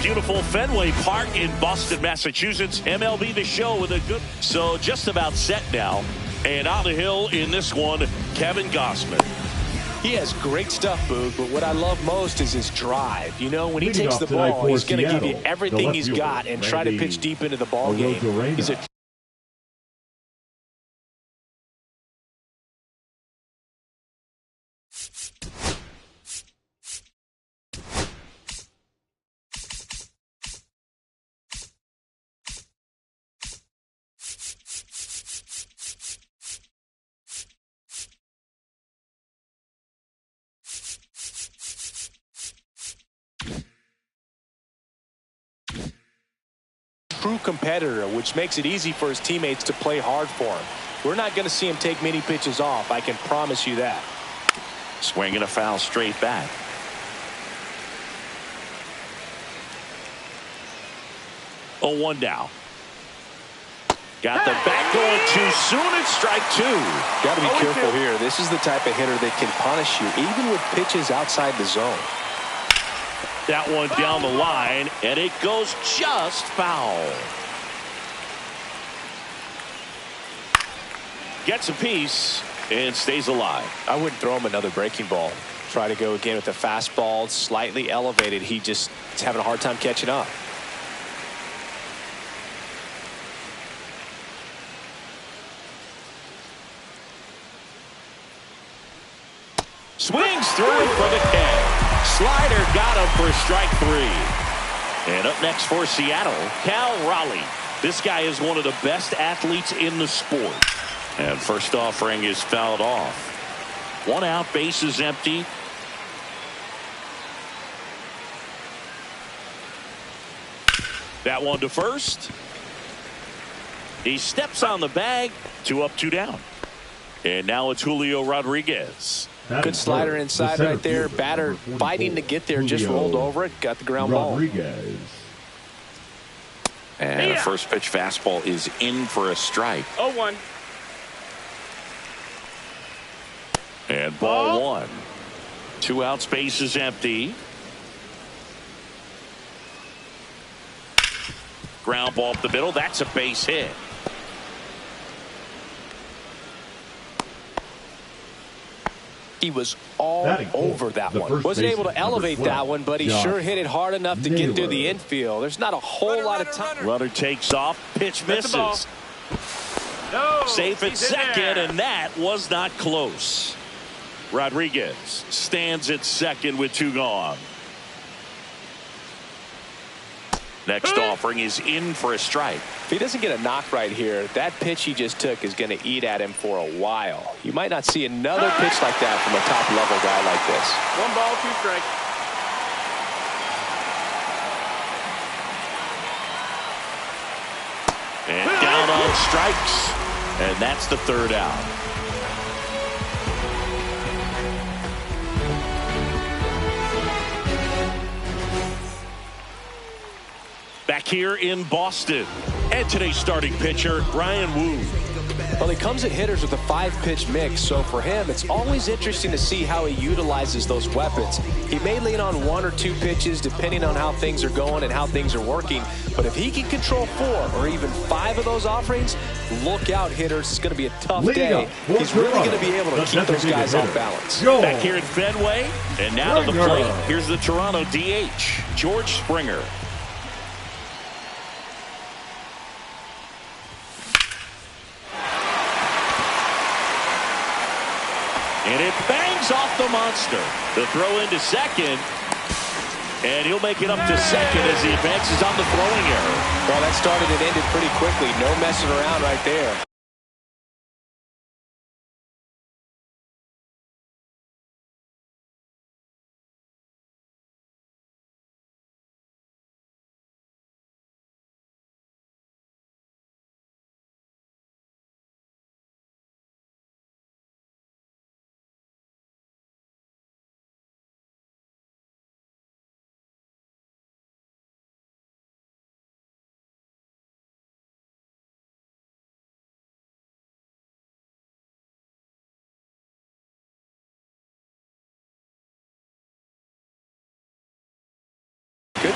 Beautiful Fenway Park in Boston, Massachusetts. MLB The Show with a good... So just about set now. And on the hill in this one, Kevin Gausman. He has great stuff, Boog, but what I love most is his drive. You know, when he takes the ball, he's going to give you everything he's got and try to pitch deep into the ball game. He's a true competitor, which makes it easy for his teammates to play hard for him. We're not going to see him take many pitches off. I can promise you that. Swing and a foul straight back. Oh, 1 down. Got the bat going too soon. It's strike 2. Got to be careful here. This is the type of hitter that can punish you even with pitches outside the zone. That one down the line, and it goes just foul. Gets a piece and stays alive. I wouldn't throw him another breaking ball. Try to go again with the fastball, slightly elevated. He just is having a hard time catching up. Swings through for the K. Slider got him for strike 3. And up next for Seattle, Cal Raleigh. This guy is one of the best athletes in the sport. And first offering is fouled off. 1 out, base is empty. That one to first. He steps on the bag. 2 up, 2 down. And now it's Julio Rodriguez. Good slider inside right there. Batter fighting to get there, just rolled over it. Got the ground ball. And a first pitch fastball is in for a strike. 0-1. And ball 1. 2 outs, base is empty. Ground ball up the middle. That's a base hit. He was all over that one. Wasn't able to elevate that one, but he sure hit it hard enough to get through the infield. There's not a whole lot of time. Runner takes off. Pitch misses. No, safe at second, and that was not close. Rodriguez stands at second with 2 gone. Next offering is in for a strike. If he doesn't get a knock right here, that pitch he just took is going to eat at him for a while. You might not see another pitch like that from a top-level guy like this. 1 ball, 2 strikes. And down on strikes. And that's the 3rd out. Back here in Boston. And today's starting pitcher, Bryan Woo. Well, he comes at hitters with a 5-pitch mix, so for him, it's always interesting to see how he utilizes those weapons. He may lean on 1 or 2 pitches depending on how things are going and how things are working, but if he can control 4 or even 5 of those offerings, look out, hitters. It's going to be a tough day. He's really going to be able to keep those guys off balance. Back here at Fenway, and now to the plate, here's the Toronto DH, George Springer. And it bangs off the monster. The throw into second. And he'll make it up to second as he advances on the throwing error. Well, that started and ended pretty quickly. No messing around right there.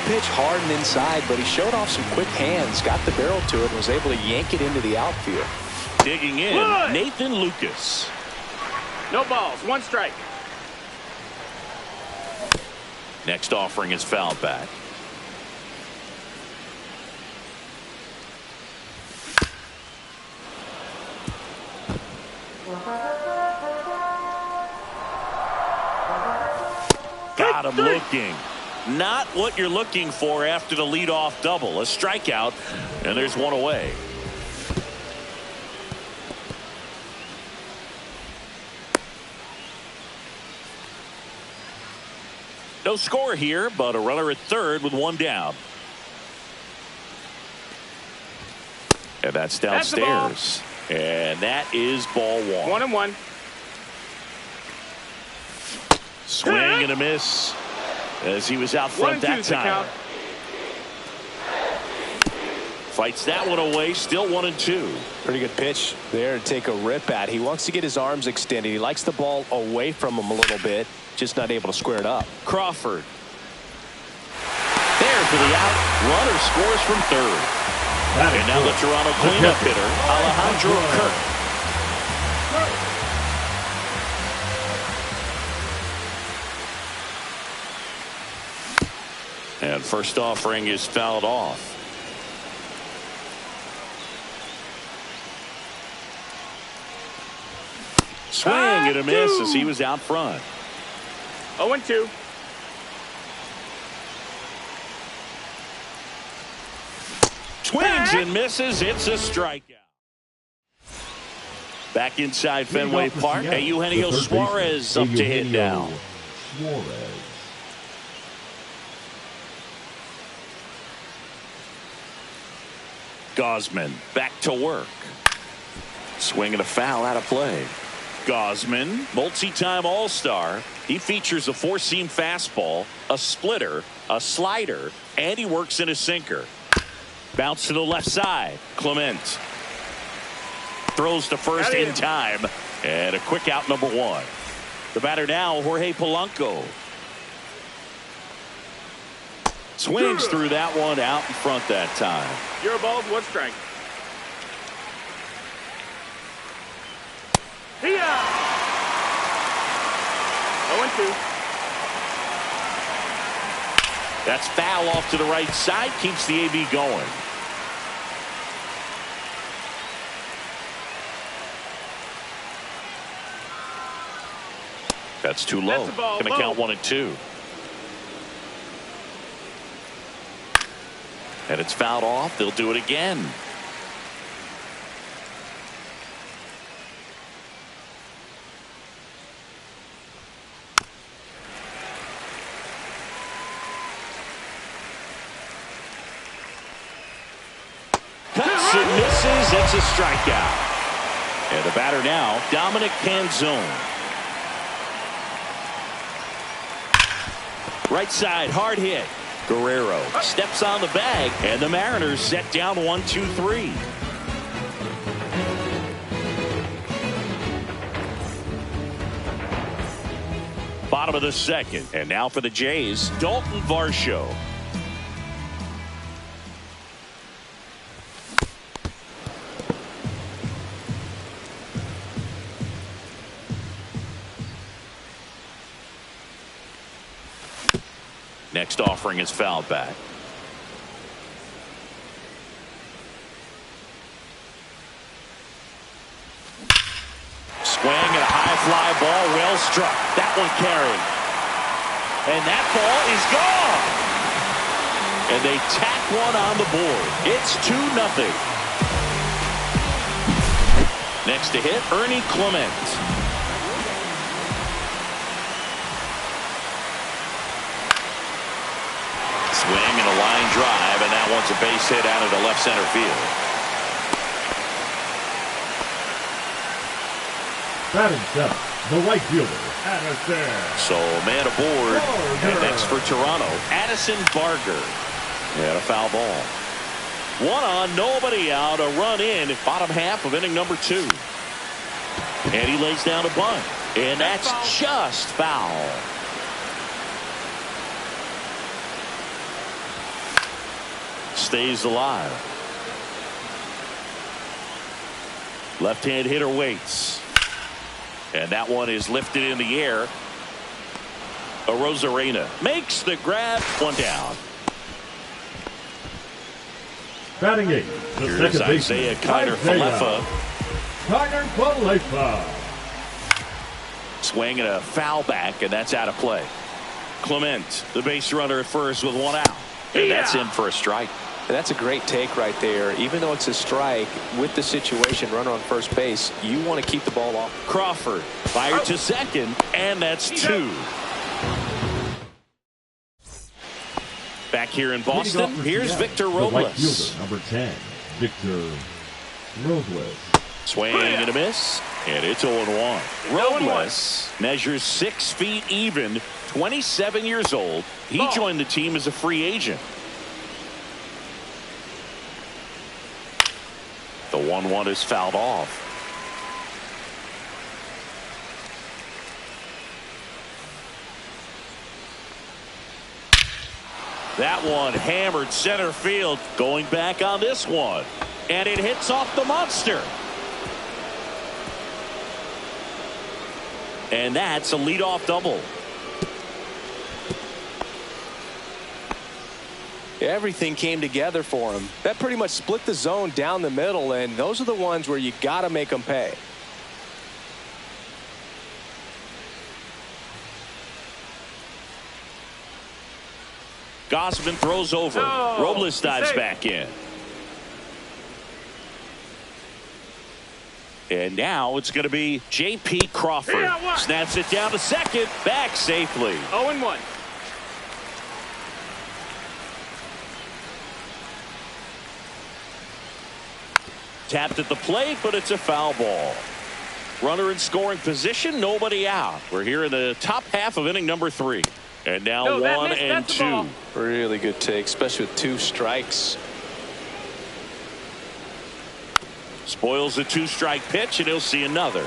pitch hard and inside, but he showed off some quick hands, got the barrel to it, and was able to yank it into the outfield. Digging in, Nathan Lucas. No balls, 1 strike. Next offering is fouled back. Got him looking. Not what you're looking for after the leadoff double. A strikeout, and there's one away. No score here, but a runner at third with 1 down. And that's downstairs. And that is ball 1. 1-1. Swing and a miss as he was out front that time. Fights that one away, still 1-2. Pretty good pitch there to take a rip at. He wants to get his arms extended. He likes the ball away from him a little bit, just not able to square it up. Crawford. There for the out. Runner scores from third. And now the Toronto cleanup hitter, Alejandro Kirk. And first offering is fouled off. Swing and a miss as he was out front. 0-2. Swings and misses. It's a strikeout. Back inside Fenway Park. Eugenio Suarez up to hit now. Gausman back to work. Swing and a foul out of play. Gausman, multi-time All-Star. He features a 4-seam fastball, a splitter, a slider, and he works in a sinker. Bounce to the left side. Clement throws to first in time, and a quick out, number 1. The batter now, Jorge Polanco. Swings through that one, out in front that time. 0 balls, 1 strike. Here. 0-2. That's foul off to the right side, keeps the AB going. That's too low. Going to count 1-2. And it's fouled off. They'll do it again. Cuts and misses. It's a strikeout. And the batter now, Dominic Canzone. Right side, hard hit. Guerrero steps on the bag, and the Mariners set down 1-2-3. Bottom of the second, and now for the Jays, Dalton Varsho. Next offering is fouled back. Swing and a high fly ball, well struck. That one carried. And that ball is gone. And they tack one on the board. It's 2-0. Next to hit, Ernie Clement. Swing and a line drive, and that one's a base hit out of the left center field. Batting seventh, the right fielder, Addison. So man aboard, and next for Toronto, Addison Barger. And a foul ball. 1 on, nobody out, a run in, bottom half of inning number 2. And he lays down a bunt, and that's just foul. stays alive. Left-hand hitter waits. And that one is lifted in the air. Arozarena makes the grab. One down. Batting eight, the Here's second baseman, Isaiah Kiner-Falefa. Kiner-Falefa. Swing and a foul back, and that's out of play. Clement, the base runner at first with one out. And that's in for a strike. And that's a great take right there. Even though it's a strike, with the situation, runner on first base, you want to keep the ball off. Crawford fired to second, and that's two. Back here in Boston, here's Victor The right Robles. fielder, number 10, Victor Robles. Swing and a miss, and it's 0-1. Robles measures 6 feet even, 27 years old. He joined the team as a free agent. The 1-1 is fouled off. That one hammered center field. Going back on this one. And it hits off the monster. And that's a leadoff double. Everything came together for him. That pretty much split the zone down the middle, and those are the ones where you got to make them pay. Gausman throws over. Robles dives back in. And now it's going to be J.P. Crawford. Snaps it down to second. Back safely. 0-1. Tapped at the plate, but it's a foul ball. Runner in scoring position, nobody out. We're here in the top half of inning number 3. And now 1 and 2. Really good take, especially with 2 strikes. Spoils a 2-strike pitch, and he'll see another.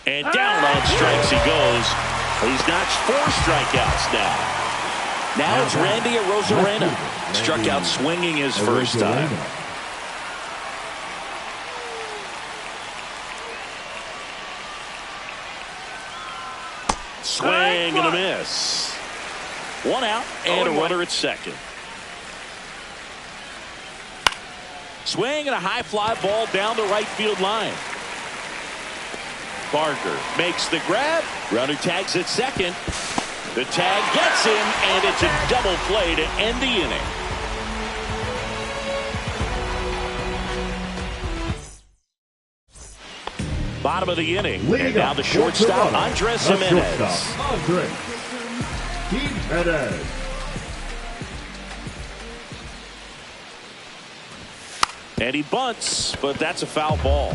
And down on strikes he goes. He's notched 4 strikeouts now. Now it's Randy Arozarena. Struck out swinging his first time. Swing and a miss. 1 out and a runner at second. Swing and a high fly ball down the right field line. Barker makes the grab. Runner tags at second. The tag gets him, and it's a double play to end the inning. Bottom of the inning, and now the shortstop, Andres Gimenez. Andres Gimenez. And he bunts, but that's a foul ball.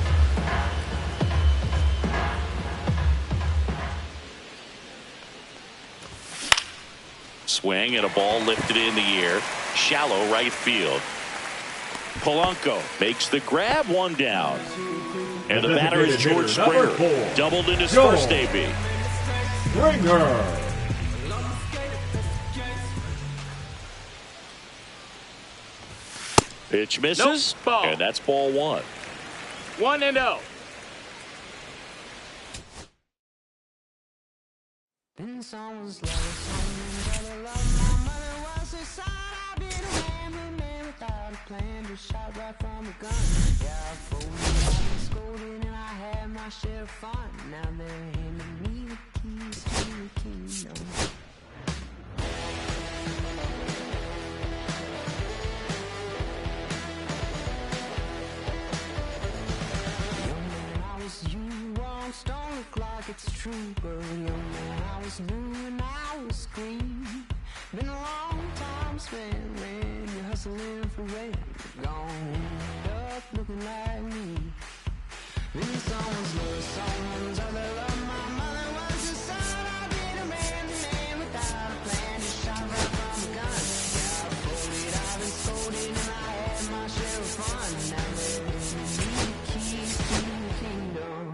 Swing and a ball lifted in the air. Shallow right field. Polanco makes the grab, 1 down. And the batter is George Springer. Doubled in his first debut. Springer. Pitch misses, and that's ball 1. 1-0. Been someone's love, someone's other love. My mother was inside. I've been a rambling man without a plan. Just shot right from a gun. Yeah, I folded, I've been scolded, and I had my share of fun. Now they're handing me the keys to the kingdom. Young man, I was you, wrong, don't look like it's true, but young man, I was blue and I was green. Been a long time spent when you're hustling for rent. Gone end up looking like me. Been someone's love, someone's other love. My mother was the son. I've been a man without a plan. Just shot right from a gun. Yeah, I folded, I've been scolded, and I had my share of fun. Now they're handing me the keys to the kingdom.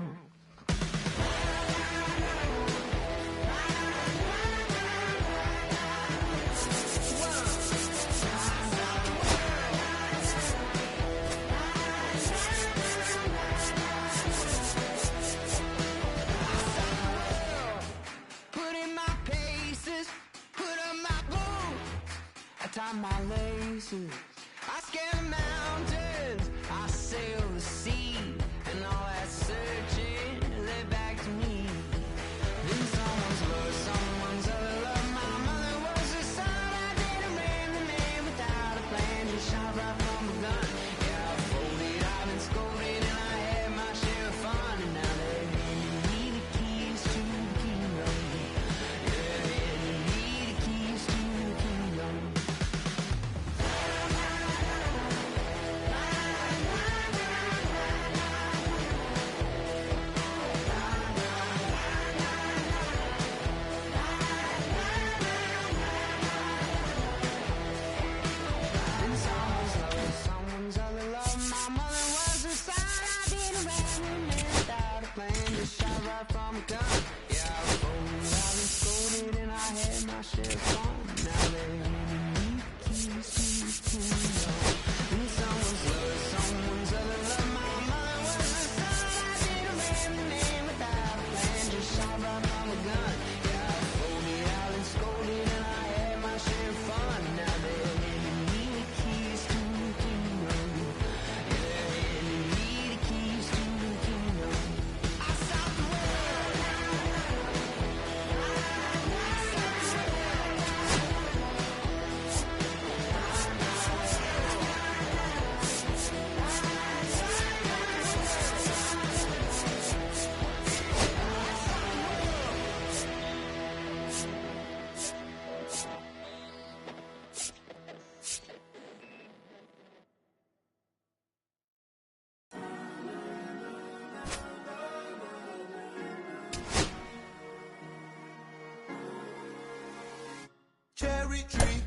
cherry tree.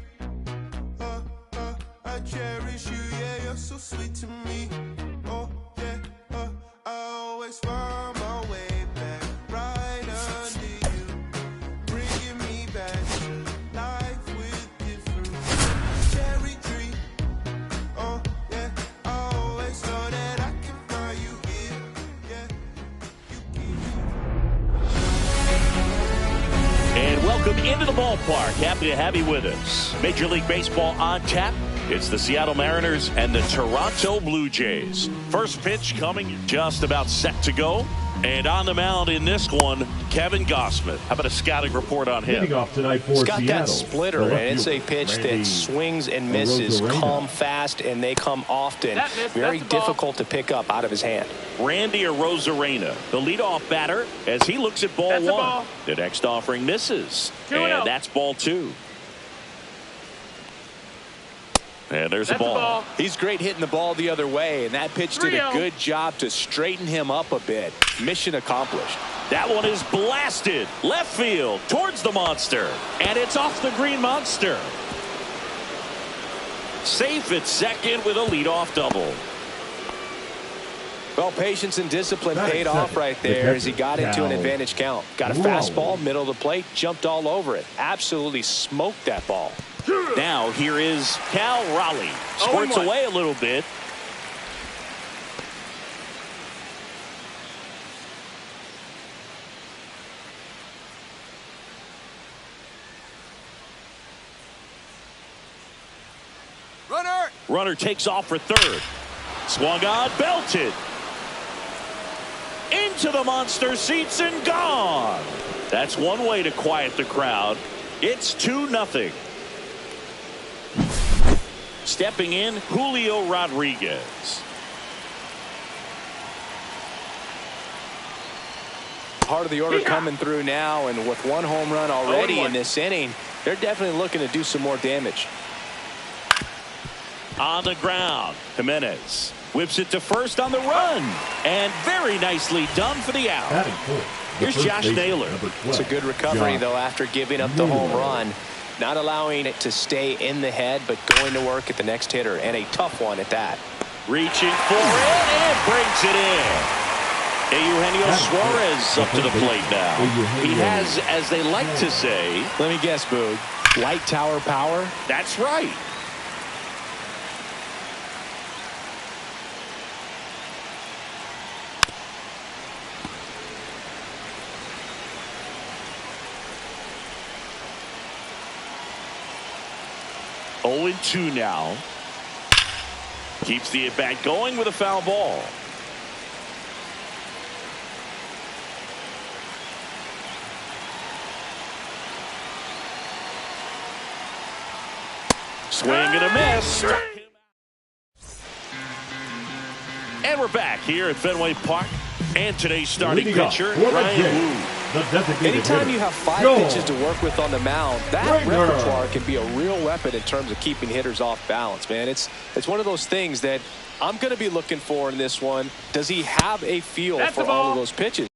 I cherish you, yeah, you're so sweet to me. Oh, yeah, I always find my way back right under you, bringing me back to life with different cherry tree. Oh, yeah, I always know that I can find you here. Yeah, you keep me. And welcome into the ballpark. Happy to have you with us. Major League Baseball on tap. It's the Seattle Mariners and the Toronto Blue Jays. First pitch coming, just about set to go. And on the mound in this one, Kevin Gausman. How about a scouting report on him? Leading off tonight for He's got Seattle, that splitter, the and left it's a fielder, pitch Randy that swings and misses, Arozarena. come fast, and they come often. That missed, Very that's the ball. difficult to pick up out of his hand. Randy Arozarena, the leadoff batter, as he looks at ball That's a one. ball. The next offering misses. 2-0. And that's ball two. And there's That's the a ball. He's great hitting the ball the other way, and that pitch did a 3-0. good job to straighten him up a bit. Mission accomplished. That one is blasted left field towards the monster, and it's off the green monster. Safe at second with a leadoff double. Well, patience and discipline Batting paid off second, right the there as he catcher, got into an Cal advantage count. Got a Raleigh. fastball, middle of the plate, jumped all over it. Absolutely smoked that ball. Now here is Cal Raleigh. Squirts 0-1. away a little bit. Runner takes off for third. Swung on, belted. Into the monster seats and gone. That's one way to quiet the crowd. It's 2-0. Stepping in, Julio Rodriguez. Part of the order coming through now, and with one home run already 0-1. in this inning, they're definitely looking to do some more damage. On the ground, Jimenez whips it to first on the run, and very nicely done for the out. Batting fourth, the Here's first Josh baseman, Naylor. number 12, It's a good recovery, Josh though, after giving up the home Naylor. run. Not allowing it to stay in the head, but going to work at the next hitter, and a tough one at that. Reaching for it and brings it in. Eugenio Suarez up to the plate now. He has, as they like to say, Let me guess, Boog. Light tower power? that's right. Oh, 0-2 now. Keeps the at-bat going with a foul ball. Swing and a miss. And we're back here at Fenway Park. And today's starting Leading off pitcher, for the Ryan Jays, Wu. the designated Anytime hitter, you have 5 Joel pitches to work with on the mound, that Springer. repertoire can be a real weapon in terms of keeping hitters off balance, man. It's one of those things that I'm going to be looking for in this one. Does he have a feel That's for the all ball. of those pitches?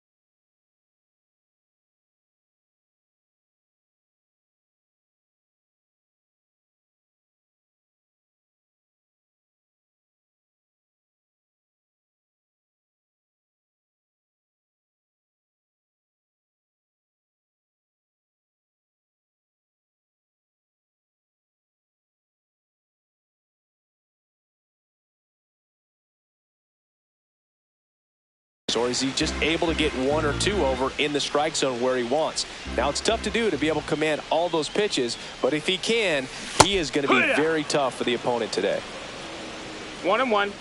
Or is he just able to get 1 or 2 over in the strike zone where he wants? Now, it's tough to do to be able to command all those pitches, but if he can, he is going to be very tough for the opponent today. 1-1.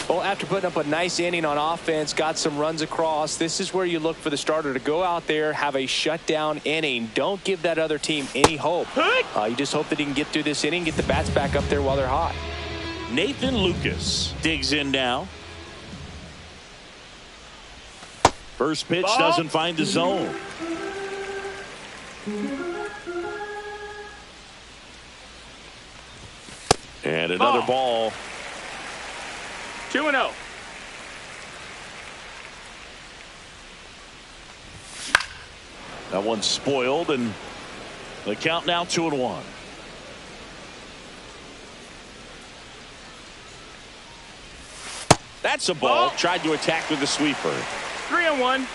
Well, after putting up a nice inning on offense, got some runs across, this is where you look for the starter to go out there, have a shutdown inning. Don't give that other team any hope. You just hope that he can get through this inning, get the bats back up there while they're hot. Nathan Lucas digs in now. First pitch Ball. doesn't find the zone. And another ball. 2-0. That one's spoiled, and the count now 2-1. That's a ball. Tried to attack with the sweeper. 3-1.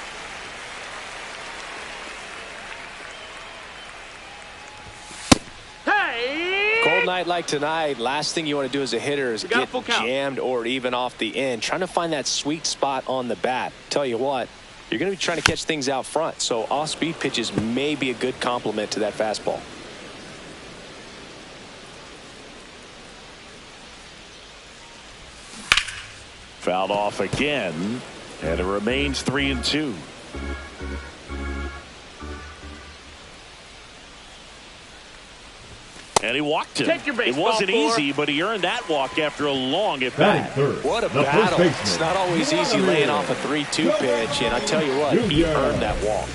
Hey! Cold night like tonight, last thing you want to do as a hitter is got a get full count. jammed or even off the end. Trying to find that sweet spot on the bat. Tell you what, you're going to be trying to catch things out front, so off-speed pitches may be a good complement to that fastball. Fouled off again, and it remains 3-2. And he walked him. Take your It baseball, wasn't four. easy, but he earned that walk after a long at Batting bat. third. What a the battle. first baseman, It's not always easy laying off a 3-2 pitch, and I tell you what, he Junior. earned that walk.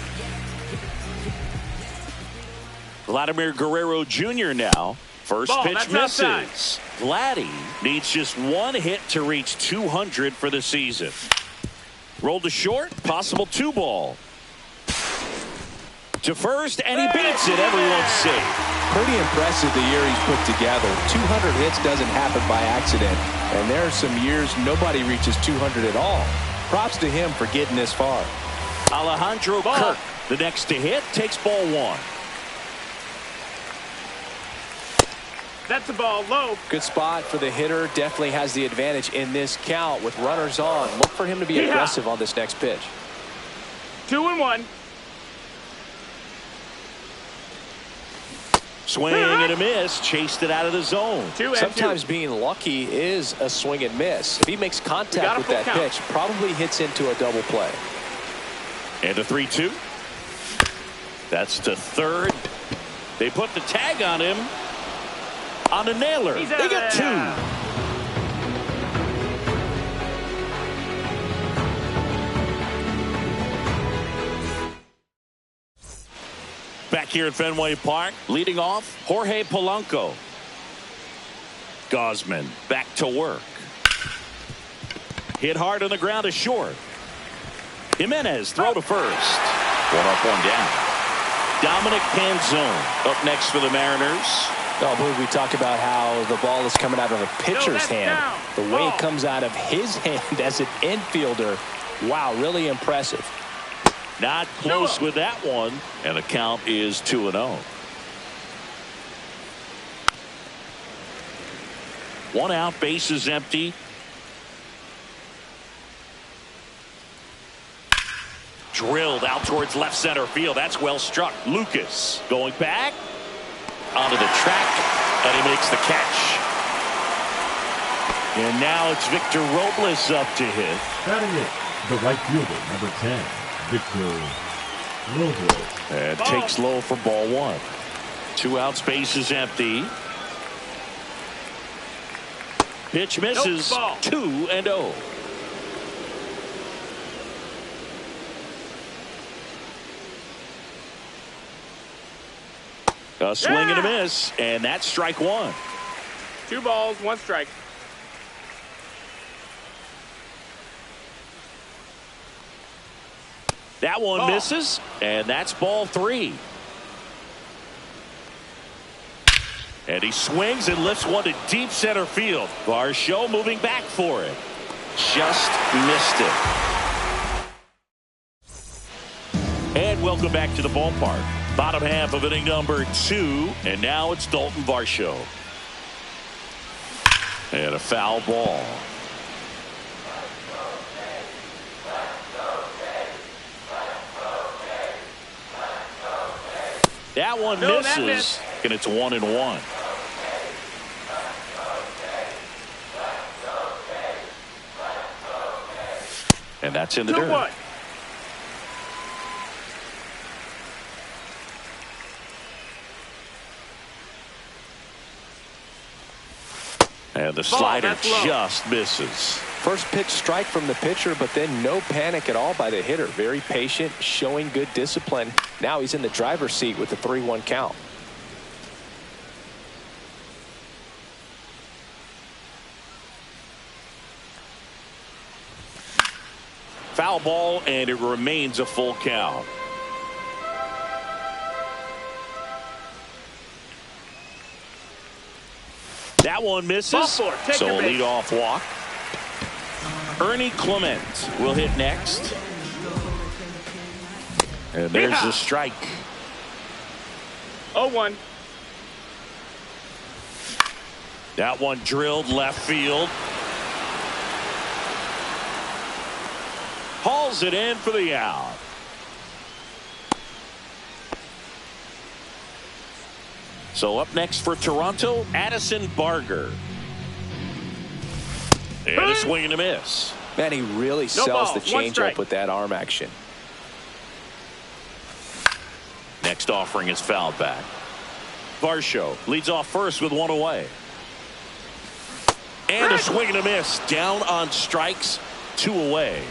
Vladimir Guerrero Jr. now. First Ball, pitch that's misses. outside. Vladdy needs just one hit to reach 200 for the season. Rolled to short, possible 2-ball. To first, and he beats it. Everyone's safe. Pretty impressive the year he's put together. 200 hits doesn't happen by accident, and there are some years nobody reaches 200 at all. Props to him for getting this far. Alejandro Kirk, the next to hit, takes ball one. That's a ball low. Good spot for the hitter. Definitely has the advantage in this count with runners on. Look for him to be Yeah. aggressive on this next pitch. 2-1. Swing and a miss. Chased it out of the zone. 2-2. Sometimes being lucky is a swing and miss. If he makes We got contact a with full that count. pitch, probably hits into a double play. And a 3-2. That's to third. They put the tag on him. On a nailer. He's They out get of two. there. Back here at Fenway Park, leading off, Jorge Polanco. Gosman back to work. Hit hard on the ground to short. Jimenez throw to first. One up, one down. Dominic Canzone up next for the Mariners. Oh, Boog, we talked about how the ball is coming out of a pitcher's that's hand. down. The way Ball. it comes out of his hand as an infielder, wow, really impressive. Not close with that one, and the count is 2-0. One out, base is empty. Drilled out towards left center field. That's well struck. Lucas going back onto the track, and he makes the catch. And now it's Victor Robles up to hit. Batting it, the right fielder, number 10, Victor Robles. And Ball. takes low for ball one. 2 outs, base is empty. Pitch misses. Ball. 2-0. A swing and a miss, and that's strike one. 2 balls, 1 strike. That one Ball. misses, and that's ball 3. And he swings and lifts one to deep center field. Varsho moving back for it. Just missed it. And welcome back to the ballpark. Bottom half of inning number 2, and now it's Dalton Varsho. And a foul ball. That one No, that misses, missed. and it's 1-1. And that's in the dirt. 2-1. And the slider that's low. just misses. First pitch strike from the pitcher, but then no panic at all by the hitter. Very patient, showing good discipline. Now he's in the driver's seat with the 3-1 count. Foul ball, and it remains a full count. That one misses. Ball four. Take So your a base. leadoff walk. Ernie Clement will hit next. And there's Yeehaw. the strike. 0-1. That one drilled left field. Hauls it in for the out. So up next for Toronto, Addison Barger. And a swing and a miss. Man, he really sells balls, the one changeup strike. with that arm action. Next offering is fouled back. Varsho leads off first with one away. And a swing and a miss. Down on strikes, 2 away.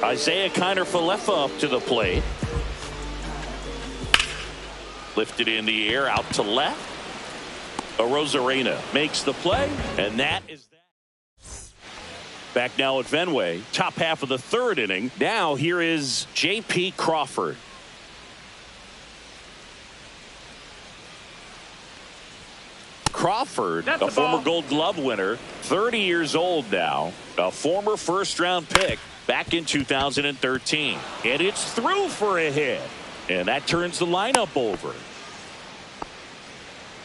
Isaiah Kiner-Falefa up to the plate. Lifted in the air out to left. Arozarena makes the play, and that is that. Back now at Fenway, top half of the 3rd inning. Now here is J.P. Crawford. Crawford, That's a the former ball. Gold Glove winner, 30 years old now, a former first-round pick back in 2013. And it's through for a hit. And that turns the lineup over.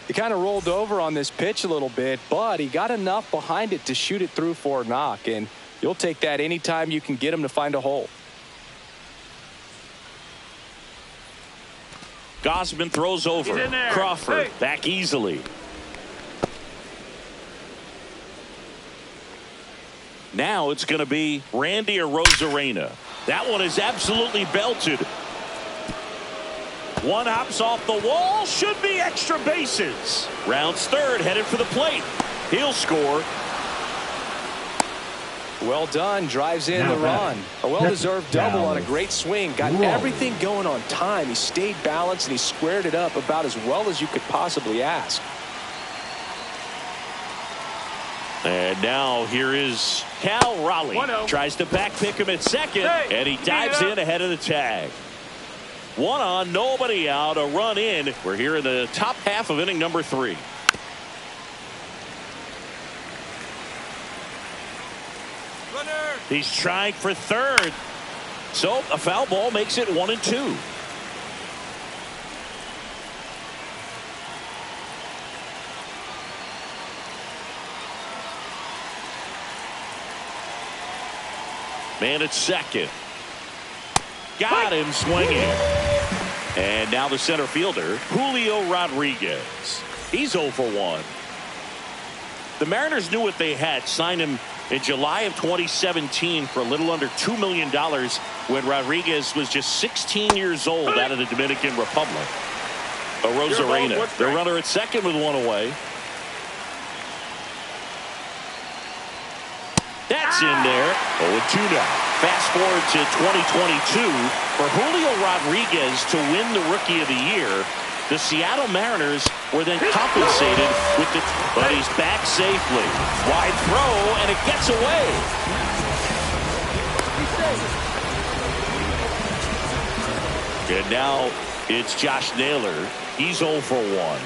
He kind of rolled over on this pitch a little bit, but he got enough behind it to shoot it through for a knock. And you'll take that anytime you can get him to find a hole. Gausman throws over. He's in there. Crawford Hey. back easily. Now it's going to be Randy Arozarena. That one is absolutely belted. One hops off the wall. Should be extra bases. Rounds 3rd, headed for the plate. He'll score. Well done. Drives in Now the run. A well-deserved Second double on a down. great swing. Got Wrong. everything going on time. He stayed balanced and he squared it up about as well as you could possibly ask. And now here is Cal Raleigh. 1-0. Tries to back pick him at second, Hey, and he beat dives it up. in ahead of the tag. 1 on, nobody out, a run in. We're here in the top half of inning number 3. He's trying for 3rd. So a foul ball makes it 1-2. Man at second. Got him swinging. And now the center fielder, Julio Rodriguez. He's 0 for 1. The Mariners knew what they had. Signed him in July of 2017 for a little under $2 million when Rodriguez was just 16 years old out of the Dominican Republic. Arozarena, the runner at second with 1 away. That's in there. 0-2 now. Fast forward to 2022. For Julio Rodriguez to win the Rookie of the Year, the Seattle Mariners were then compensated with the... But he's back safely. Wide throw, and it gets away. And now it's Josh Naylor. He's 0 for 1.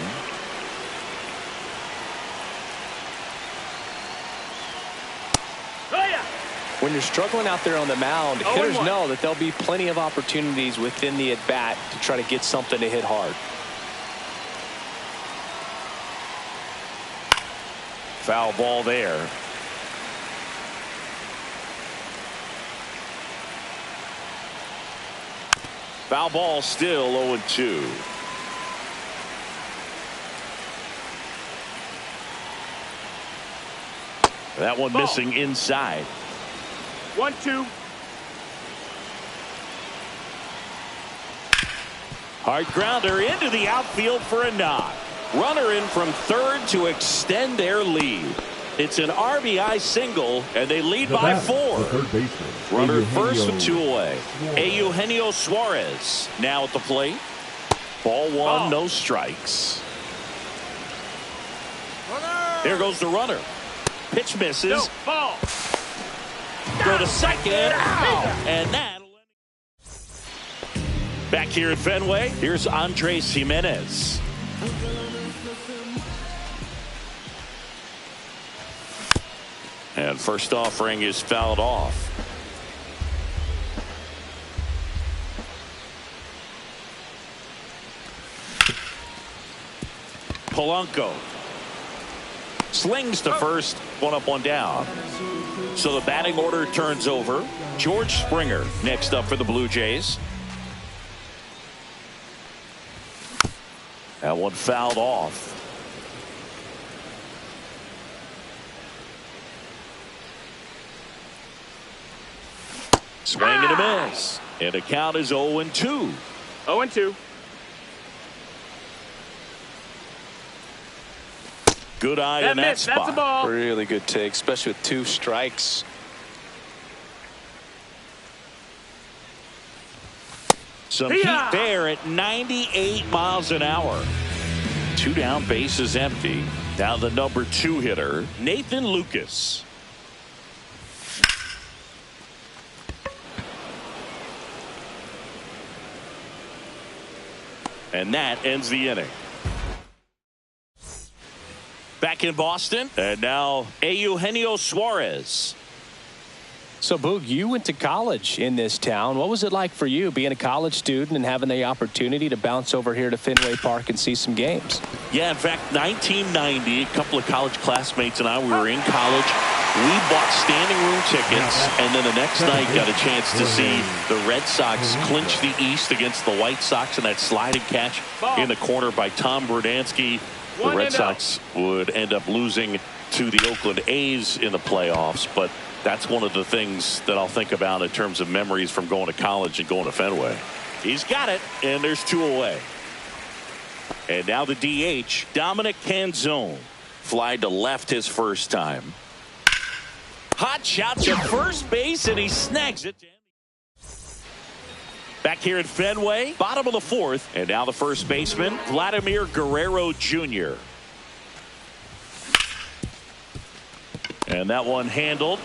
When you're struggling out there on the mound, 0-1. hitters know that there'll be plenty of opportunities within the at-bat to try to get something to hit hard. Foul ball there. Foul ball still 0-2. That one Ball. missing inside. 1-2. Hard grounder into the outfield for a knock. Runner in from 3rd to extend their lead. It's an RBI single, and they lead The by batter, 4. the third baseman, Runner Eugenio first with 2 away. Suarez. Eugenio Suarez now at the plate. Ball 1, Ball. no strikes. There goes the runner. Pitch misses. No, ball. Go to second. And that'll end it. Back here at Fenway, here's Andres Gimenez. And first offering is fouled off. Polanco slings to first, one up, one down. So the batting order turns over. George Springer next up for the Blue Jays. That one fouled off. Swing and a miss. And the count is 0-2. 0-2. Good eye in that spot. That's a ball. Really good take, especially with 2 strikes. Some heat there at 98 miles an hour. 2 down, bases empty. Now the number 2 hitter, Nathan Lucas. And that ends the inning. Back in Boston, and now Eugenio Suarez. So, Boog, you went to college in this town. What was it like for you being a college student and having the opportunity to bounce over here to Fenway Park and see some games? Yeah, in fact, 1990, a couple of college classmates and I, we were in college. We bought standing room tickets, and then the next night got a chance to see the Red Sox clinch the East against the White Sox in that sliding catch in the corner by Tom Brudansky. The Red Sox would end up losing to the Oakland A's in the playoffs, but that's one of the things that I'll think about in terms of memories from going to college and going to Fenway. He's got it, and there's 2 away. And now the DH, Dominic Canzone, fly to left his first time. Hot shot to first base, and he snags it. Back here at Fenway, bottom of the 4th, and now the first baseman, Vladimir Guerrero Jr. And that one handled.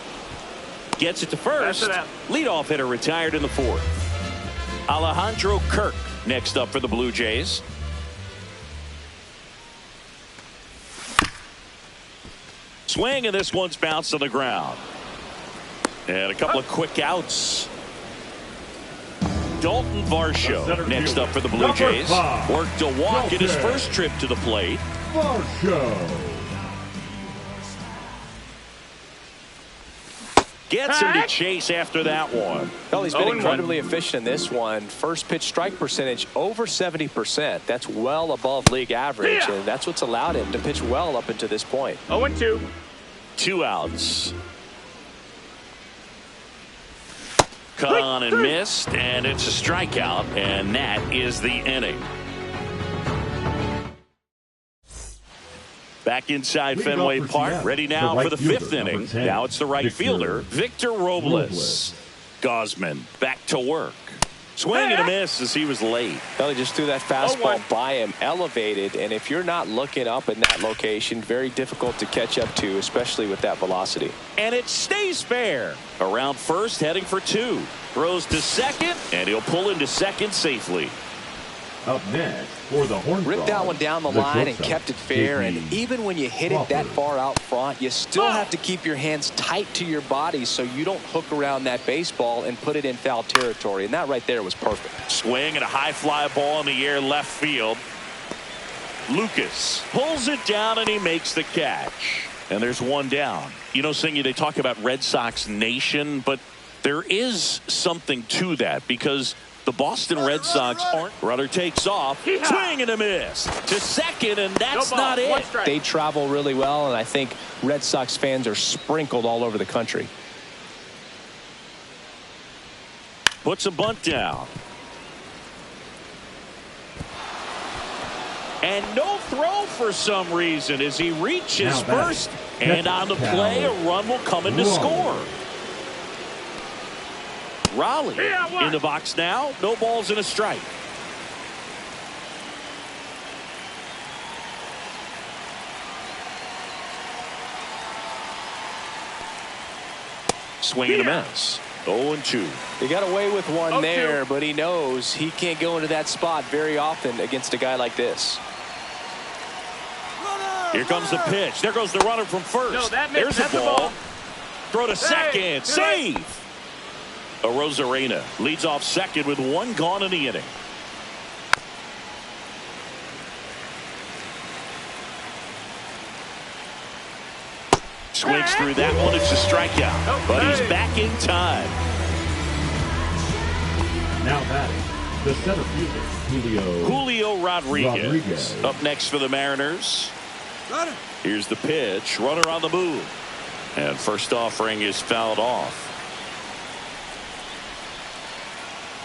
Gets it to first. Leadoff hitter retired in the 4th. Alejandro Kirk next up for the Blue Jays. Swing, and this one's bounced on the ground. And a couple of quick outs. Dalton Varsho next up for the Blue Jays. Worked a walk in his first trip to the plate. Varsho. Gets him to chase after that one. Well, he's been incredibly efficient in this one. First pitch strike percentage over 70%. That's well above league average, and that's what's allowed him to pitch well up until this point. 0-2. 2 outs. Cut on and missed, and it's a strikeout, and that is the inning. Back inside Fenway Park, ready now for the 5th inning. Now it's the right fielder, Victor Robles. Gausman back to work. Swing and a miss as he was late. Well, he just threw that fastball by him, elevated, and if you're not looking up in that location, very difficult to catch up to, especially with that velocity. And it stays fair. Around first, heading for 2. Throws to second, and he'll pull into second safely. Up next for the Horn Frogs, ripped that one down the line and shortstop, kept it fair. JP And even when you hit it that far out front, you still have to keep your hands tight to your body so you don't hook around that baseball and put it in foul territory. And that right there was perfect. Swing and a high fly ball in the air left field. Lucas pulls it down and he makes the catch. And there's one down. You know, Singy, they talk about Red Sox Nation, but there is something to that because the Boston Red Sox aren't. Runner takes off. Swing and a miss to second, and that's not it. They travel really well, and I think Red Sox fans are sprinkled all over the country. Puts a bunt down. And no throw for some reason as he reaches first. And on the play, a run will come in to score. Raleigh in the box now. No balls and a strike. Swing and a miss. 0-2. He got away with one there, but he knows he can't go into that spot very often against a guy like this. Here comes the pitch. There goes the runner from first. There's a ball. Throw to second. Save. Arozarena leads off second with one gone in the inning. Swings through that one. It's a strikeout. But he's back in time. Now batting, the center fielder, Julio Rodriguez. Up next for the Mariners. Here's the pitch. Runner on the move. And first offering is fouled off.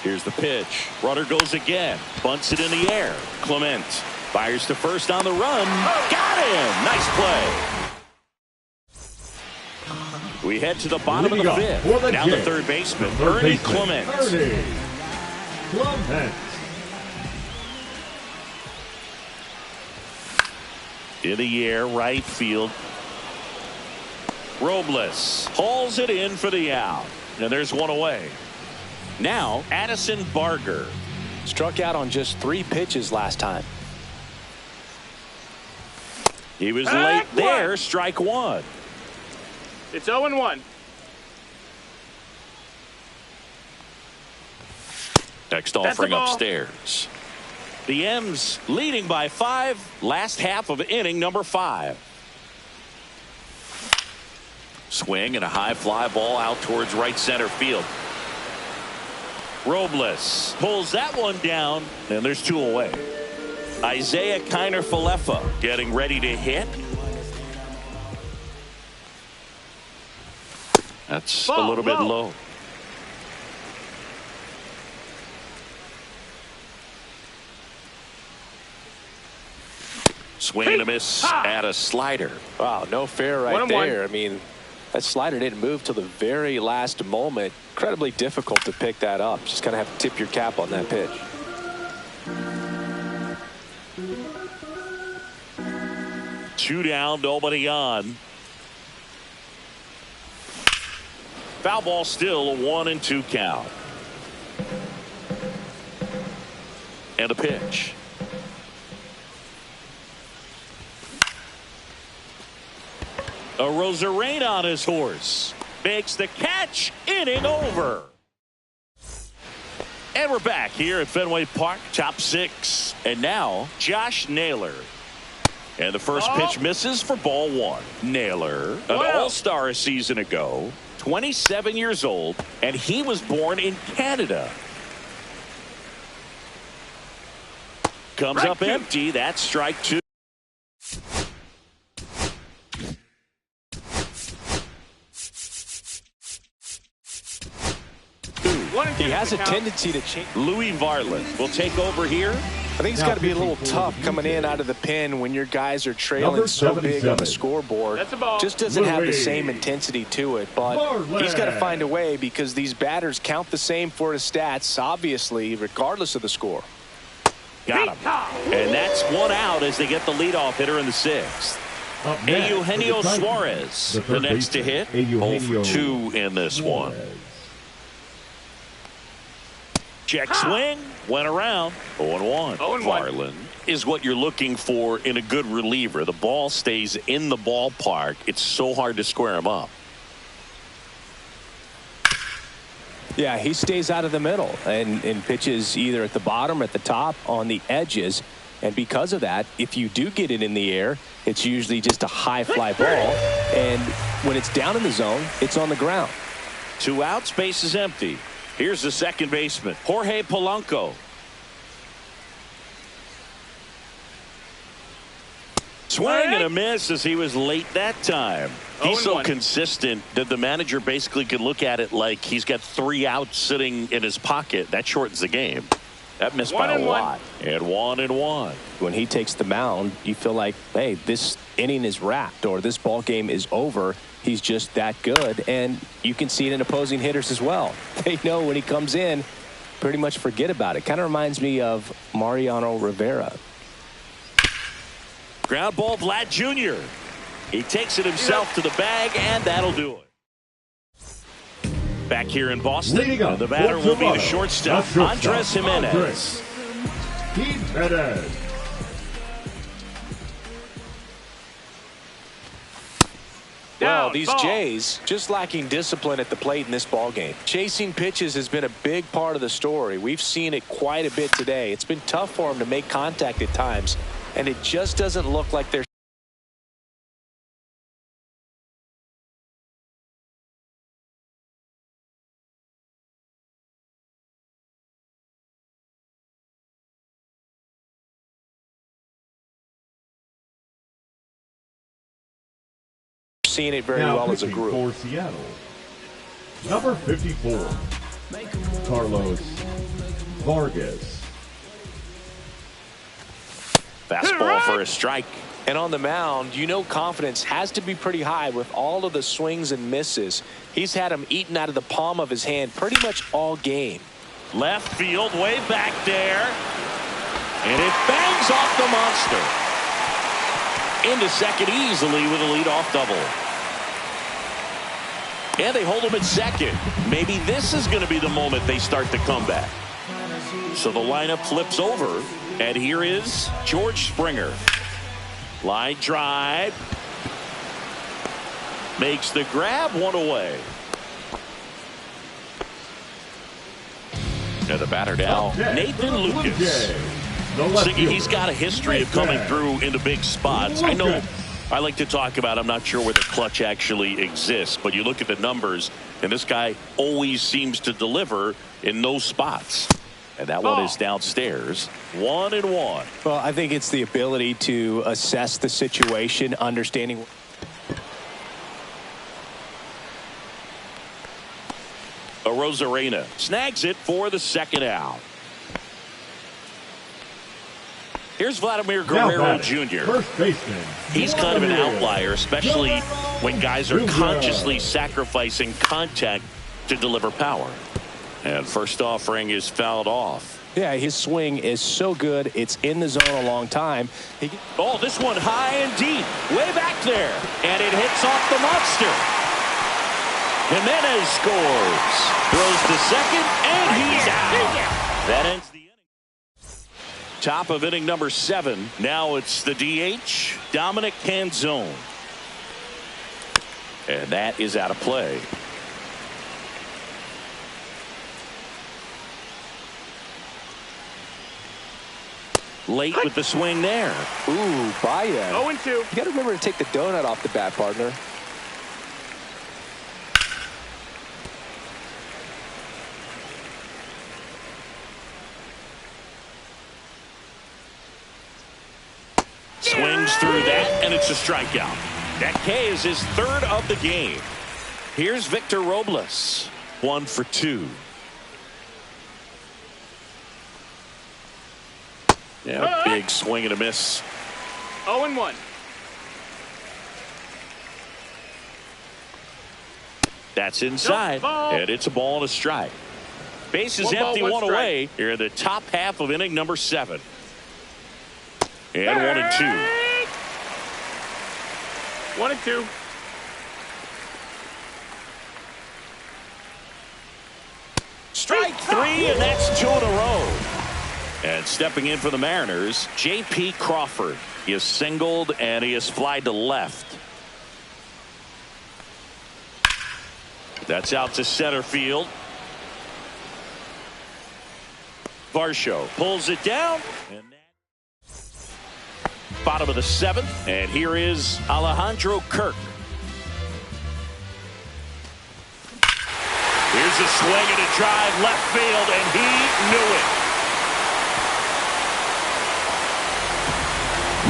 Here's the pitch. Runner goes again. Bunts it in the air. Clement fires to first on the run. Got him. Nice play. We head to the bottom of the fifth. Now the third baseman, Ernie Clement. In the air, right field. Robles hauls it in for the out. And there's one away. Now, Addison Barger. Struck out on just 3 pitches last time. He was late there. Strike one. It's 0-1. Next offering upstairs. The M's leading by 5. Last half of inning number 5. Swing and a high fly ball out towards right center field. Robles pulls that one down, and there's 2 away. Isaiah Kiner-Falefa getting ready to hit. That's a little bit low. Swing and a miss at a slider. Wow, no fair right there. I mean, that slider didn't move till the very last moment. Incredibly difficult to pick that up. Just kind of have to tip your cap on that pitch. Two down, nobody on. Foul ball still, a 1-2 count. And a pitch. Arozarena on his horse. Makes the catch. Inning over. And we're back here at Fenway Park, top 6. And now, Josh Naylor. And the first pitch misses for ball 1. Naylor, an all-star a season ago, 27 years old, and he was born in Canada. Comes up empty. That's strike 2. He has a tendency to change. Louis Varland will take over here. I think it's got to be a little tough coming in out of the pen when your guys are trailing so big on the scoreboard. That's a ball. Just doesn't have the same intensity to it, but he's got to find a way because these batters count the same for his stats, obviously, regardless of the score. Got him. And that's one out as they get the leadoff hitter in the 6th. Eugenio Suarez, the next to hit. 0 for 2 in this one. Check swing, went around. 0-1. Varland is what you're looking for in a good reliever. The ball stays in the ballpark. It's so hard to square him up. Yeah, he stays out of the middle and pitches either at the bottom or at the top on the edges. And because of that, if you do get it in the air, it's usually just a high fly ball. And when it's down in the zone, it's on the ground. 2 outs, base is empty. Here's the second baseman, Jorge Polanco. Swing and a miss as he was late that time. He's so consistent that the manager basically could look at it like he's got 3 outs sitting in his pocket. That shortens the game. That missed by a lot. And 1-1. When he takes the mound, you feel like, hey, this inning is wrapped or this ball game is over. He's just that good, and you can see it in opposing hitters as well. They know when he comes in, pretty much forget about it. Kind of reminds me of Mariano Rivera. Ground ball, Vlad Jr. He takes it himself to the bag, and that'll do it. Back here in Boston, the batter will be the shortstop, Andres Jimenez. Well, Down, these ball. Jays just lacking discipline at the plate in this ballgame. Chasing pitches has been a big part of the story. We've seen it quite a bit today. It's been tough for them to make contact at times, and it just doesn't look like they're seeing it very Now well as a pitching group. for Seattle, number 54, Carlos Vargas. Fastball for a strike. And on the mound, you know confidence has to be pretty high with all of the swings and misses. He's had them eaten out of the palm of his hand pretty much all game. Left field, way back there. And it bangs off the monster. Into second easily with a leadoff double. And they hold him at second. Maybe this is going to be the moment they start to come back. So the lineup flips over. And here is George Springer. Line drive. Makes the grab, one away. And the batter now, Nathan Lucas. Thinking he's got a history of coming through into big spots. I know I like to talk about, I'm not sure where the clutch actually exists, but you look at the numbers, and this guy always seems to deliver in those spots. And that one is downstairs. 1-1. Well, I think it's the ability to assess the situation, understanding. Arozarena snags it for the second out. Here's Vladimir Guerrero Jr. First baseman. He's kind of an outlier, especially when guys are consciously sacrificing contact to deliver power. And first offering is fouled off. Yeah, his swing is so good. It's in the zone a long time. Oh, this one high and deep, way back there. And it hits off the monster. Jimenez scores. Throws to second, and he's out. That ends the inning. Top of inning number 7. Now it's the DH, Dominic Canzone. And that is out of play. Late with the swing there. Ooh, Baez. 0-2. You got to remember to take the donut off the bat, partner. Swings through that, and it's a strikeout. That K is his third of the game. Here's Victor Robles. 1 for 2. Yeah, big swing and a miss. 0-1. That's inside, and it's a ball and a strike. Base is empty, one away. Here in the top half of inning number 7. And 1-2. 1-2. Strike 3, and that's 2 in a row. And stepping in for the Mariners, J.P. Crawford. He is singled, and he is flied to left. That's out to center field. Varsho pulls it down. And bottom of the 7th, and here is Alejandro Kirk. Here's a swing and a drive left field, and he knew it.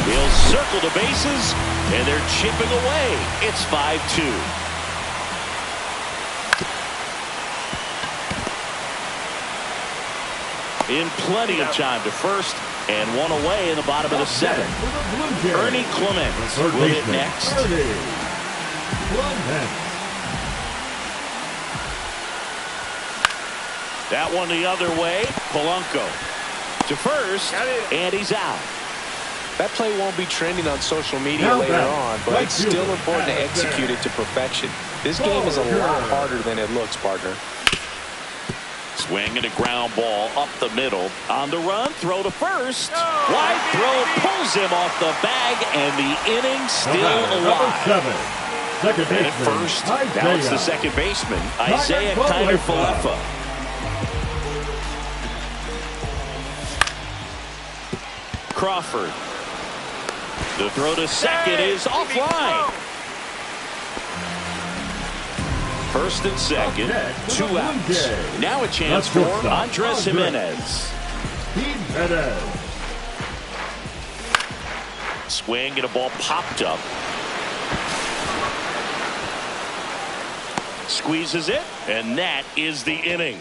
He'll circle the bases, and they're chipping away. It's 5-2. In plenty of time to first, and one away in the bottom of the 7th. Ernie Clements will hit next. That one the other way. Polanco to first, and he's out. That play won't be trending on social media later on, but it's still important to execute it to perfection. This game is a lot harder than it looks, partner. Swing and a ground ball up the middle. On the run, throw to first. Wide throw pulls him off the bag, and the inning still alive. second And at baseman, first, now it's the second baseman, Isaiah Kiner-Falefa. Crawford. The throw to second is offline. First and second, 2 outs. Now a chance for Andres Gimenez. Swing and a ball popped up. Squeezes it, and that is the inning.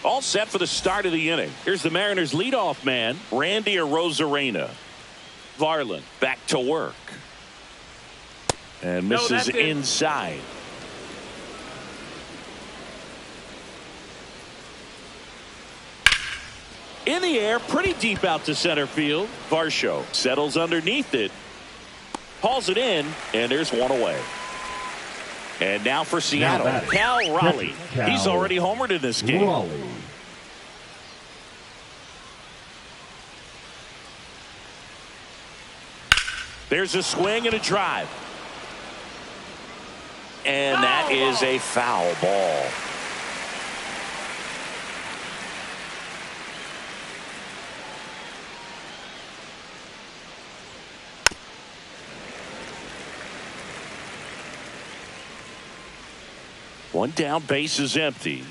All set for the start of the inning. Here's the Mariners' leadoff man, Randy Arozarena. Varland back to work. And misses inside. In the air, pretty deep out to center field. Varsho settles underneath it. Hauls it in, and there's one away. And now for Seattle, Cal Raleigh. He's already homered in this game. There's a swing and a drive. And that is a foul ball. One down, base is empty.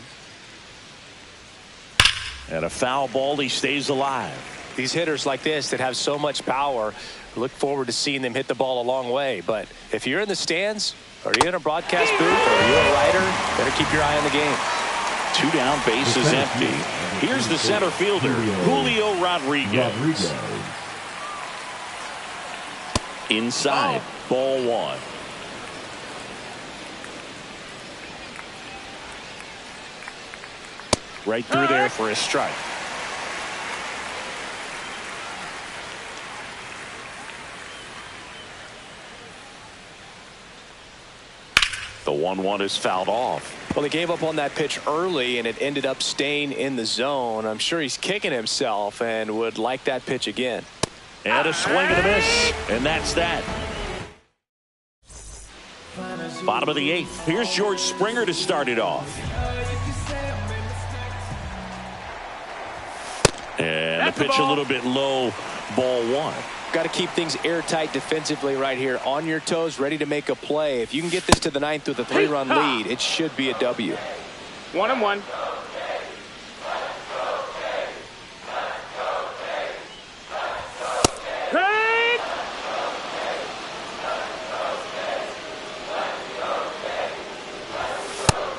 And a foul ball, he stays alive. These hitters like this that have so much power, look forward to seeing them hit the ball a long way. But if you're in the stands, or you're in a broadcast booth, or you're a writer, better keep your eye on the game. 2 down, base is empty. Here's the center fielder, Julio Rodriguez. Inside, ball 1. Right through there for a strike. The 1-1 is fouled off. Well, he gave up on that pitch early, and it ended up staying in the zone. I'm sure he's kicking himself and would like that pitch again. And a swing and a miss, and that's that. Bottom of the 8th. Here's George Springer to start it off. And the pitch a little bit low, ball 1. Got to keep things airtight defensively right here, on your toes, ready to make a play. If you can get this to the 9th with a 3-run lead, it should be a W. 1-1.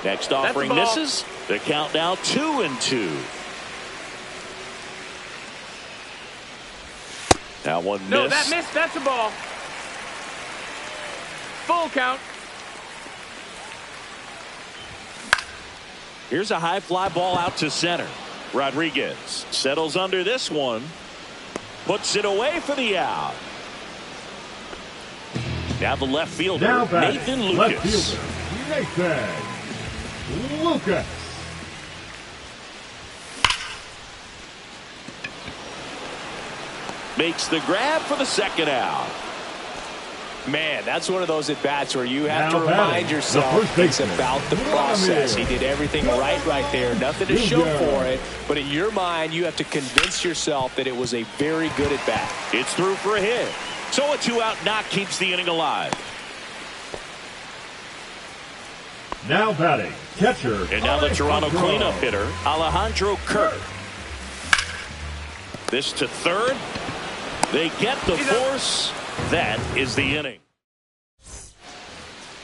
Next offering misses. The count now 2-2. Now one miss. No, that missed. That's a ball. Full count. Here's a high fly ball out to center. Rodriguez settles under this one. Puts it away for the out. Now the left fielder, Nathan Lucas. Nathan Lucas. Makes the grab for the second out. Man, that's one of those at-bats where you have to remind yourself it's about the process. He did everything right there. Nothing to show for it. But in your mind, you have to convince yourself that it was a very good at-bat. It's through for a hit. So a 2-out knock keeps the inning alive. Now batting, catcher. And now the Toronto cleanup hitter, Alejandro Kirk. This to third. They get the force. That is the inning.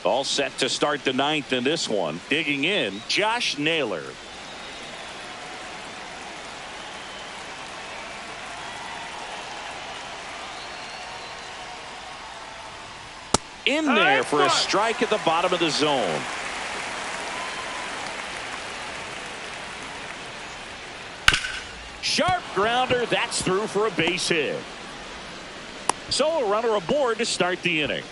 All set to start the 9th in this one. Digging in, Josh Naylor. In there for a strike at the bottom of the zone. Sharp grounder. That's through for a base hit. So a runner aboard to start the inning.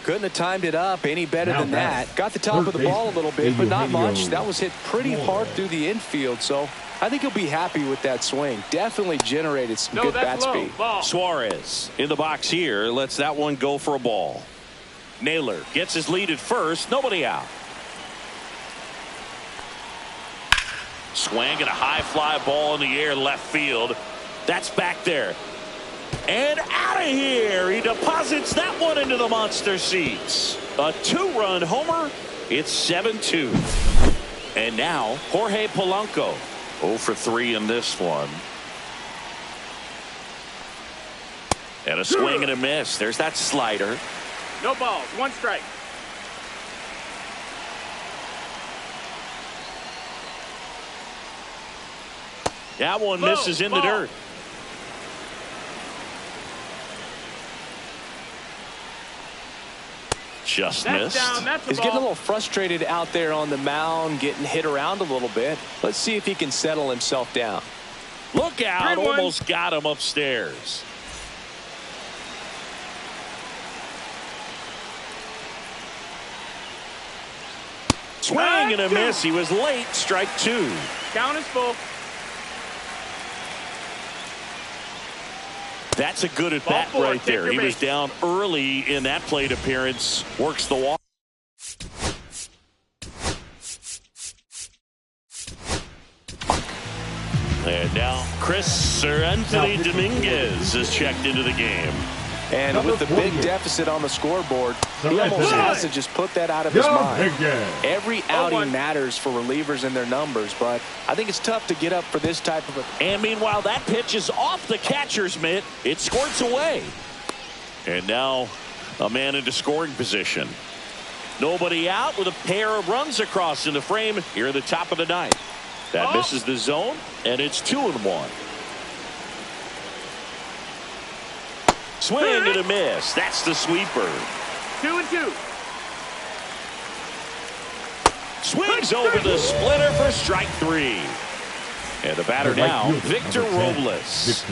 Couldn't have timed it up any better than that. Got the top of the ball a little bit, but not much. That was hit pretty hard through the infield, so I think he'll be happy with that swing. Definitely generated some good bat that's low. speed. Ball. Suarez in the box here. Lets that one go for a ball. Naylor gets his lead at first. Nobody out. Swing and a high fly ball in the air left field. That's back there. And out of here. He deposits that one into the monster seats. A 2-run homer. It's 7-2. And now Jorge Polanco. 0 for 3 in this one. And a swing and a miss. There's that slider. No balls. 1 strike. That one misses in the dirt. Just missed. He's getting a little frustrated out there on the mound, getting hit around a little bit. Let's see if he can settle himself down. Look out. 3-1. Almost got him upstairs. Swing and a miss. He was late. Strike 2. Count is full. That's a good at bat Ball 4, right there. take He your was base. down early in that plate appearance. Works the walk. And now Sir Anthony Dominguez is checked into the game. And with the big deficit on the scoreboard, he almost has to just put that out of his mind. Every outing matters for relievers and their numbers, but I think it's tough to get up for this type of a... And meanwhile, that pitch is off the catcher's mitt. It squirts away. And now a man into scoring position. Nobody out with a pair of runs across in the frame here at the top of the ninth. That misses the zone, and it's 2-1. Swing and a miss. That's the sweeper. 2-2. Swings over the splitter for strike 3. And the batter now, Victor Robles.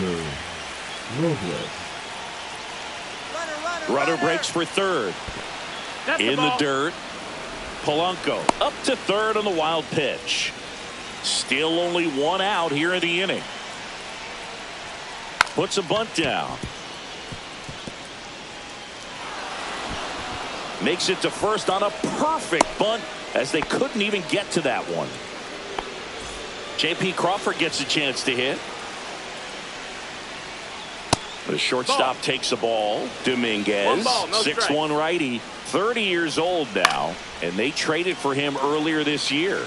Runner breaks for third. That's In the ball. dirt. Polanco up to third on the wild pitch. Still only 1 out here in the inning. Puts a bunt down. Makes it to first on a perfect bunt as they couldn't even get to that one. J.P. Crawford gets a chance to hit. The shortstop takes a ball. Dominguez, 6'1" righty, 30 years old now, and they traded for him earlier this year.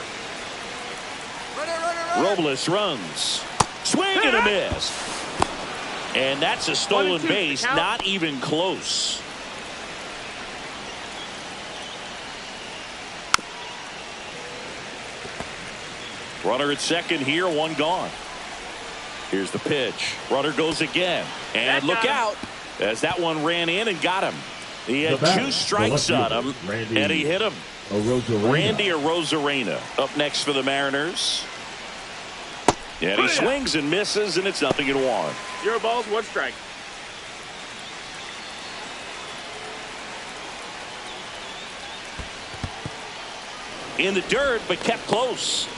Robles runs. Swing and a miss. And that's a stolen base, not even close. Runner at second here, 1 gone. Here's the pitch. Runner goes again. And look out as that one ran in and got him. He had 2 strikes on him, and he hit him. Randy Arozarena up next for the Mariners. And he swings and misses, and it's 0-1. 0 balls, 1 strike. In the dirt, but kept close.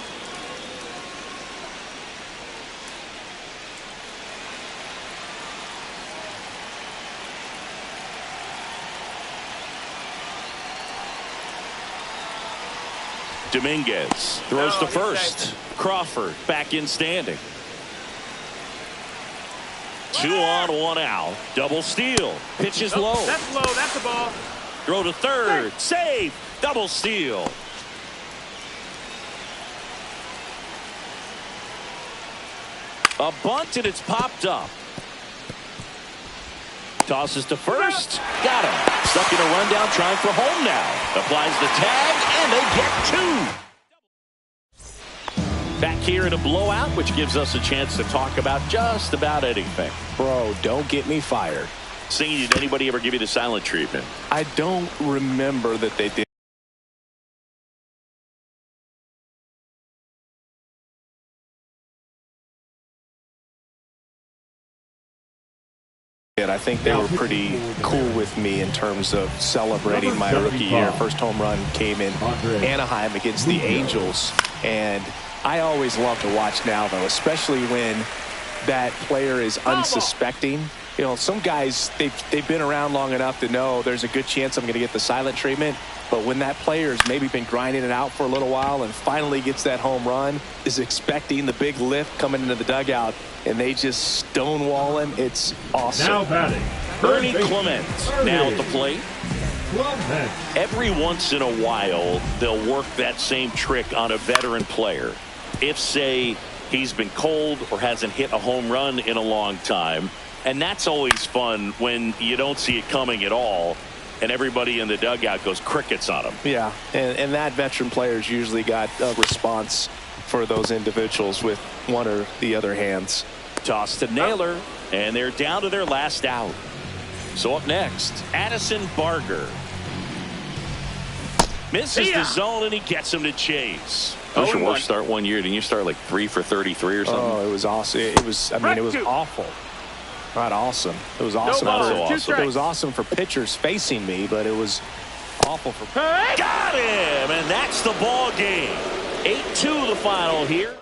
Dominguez throws to first. Crawford back in standing. 2 on, 1 out. Double steal. Pitches low. That's low. That's a ball. Throw to third. Save. Double steal. A bunt, and it's popped up. Tosses to first. Got him. Stuck in a rundown, trying for home now. Applies the tag, and they get 2. Back here in a blowout, which gives us a chance to talk about just about anything. Bro, don't get me fired. Singing, did anybody ever give you the silent treatment? I don't remember that they did. I think they were pretty cool with me in terms of celebrating my rookie year. First home run came in Anaheim against the Angels, and I always love to watch now, though, especially when that player is unsuspecting. You know, some guys, they've been around long enough to know there's a good chance I'm going to get the silent treatment. But when that player's maybe been grinding it out for a little while and finally gets that home run, is expecting the big lift coming into the dugout, and they just stonewall him, it's awesome. Now batting, Ernie Clement now at the plate. Clement. Every once in a while, they'll work that same trick on a veteran player. If, say, he's been cold or hasn't hit a home run in a long time. And that's always fun when you don't see it coming at all, and everybody in the dugout goes crickets on him. Yeah, and that veteran player's usually got a response for those individuals with one or the other hands. Toss to Naylor, and they're down to their last out. So up next, Addison Barger. Misses the zone, and he gets him to chase. That was your worst start one year. Didn't you start like 3 for 33 or something? Oh, it was awesome. It was, I mean, it was awful. Not awesome. It was awesome. It was awesome for pitchers facing me, but it was awful for. Got him, and that's the ball game. 8-2 the final here.